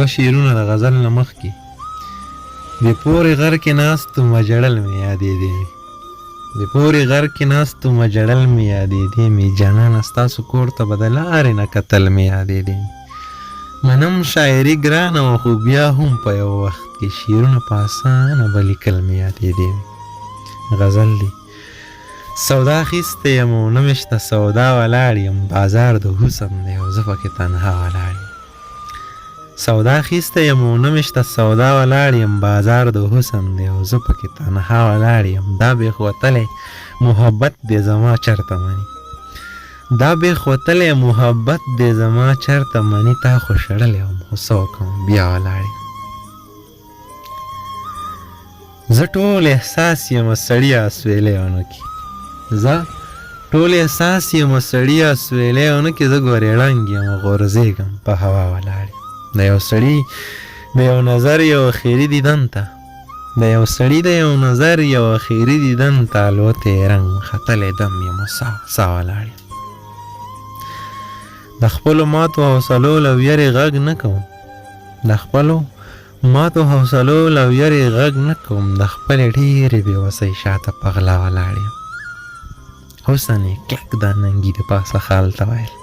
دوه شعرونه د غزل نه مخکې د پورې غر کې ناستومه جړل مې یادېدې د پورې غر کې ناستومه جړل مې یادېدې مې جانانه ستاسو کور ته به د لارې نه کتل مې یادېدې منم شاعري ګرانه وه خو بیا هم په یو وخت کې شعرونه په اسانه به لیکل مې یادېدې غزل دی سودا اخیستی یم او نه مې شته سودا ولاړ یم بازار د حسن دی او زه پکې تنها ولاړ یم سودا اخیستی یم او نه مې شته سودا ولاړ یم بازار د حسن دی او زه پکې تنها ولاړ یم دا بیخ وتلی محبت دی زما چرته مني دا بیخ وتلی محبت دی زما چرته مني تا خو شړلی وم خو څه وکړم بیا ولاړ یم زه ټول احساس یم سړیه سویلی ونه کې زه ټول احساس یم سړیه سویلی ونه کې زه ګورې ړنګ یم غورځېږم په هوا ولاړ یم د یو سړي د یو نظر یو اخري دیدن ته د یو سړي د یو نظر یو اخري دیدن ته الوتی رنګ ختلی دم یم سا ولاړ یم د خپلو ماتو حوصلو له ویرې غږ نه کوم د خپلو ماتو حوصلو له ویرې غږ نه کوم د خپلې ډېرې بېوسۍ شاته په غلا ولاړ یم حسن یې کلک دا ننګي د پاسه خال ته ویل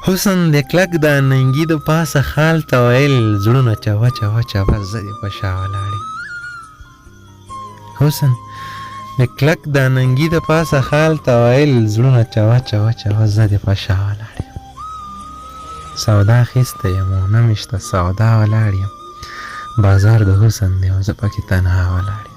حسن د کلک دا ننګي د پاسه خال ته ویل زړونه چوه چوه چوه زه دې په شا ولاړ یم حسن د کلک دا ننګي د پاسه خال ته ویل زړونه چوه چوه چوه زه دې په شا ولاړ یم سودا اخیستی یم او نه مې شته سودا ولاړ یم بازار د حسن دی او زه پکې تنها ولاړ یم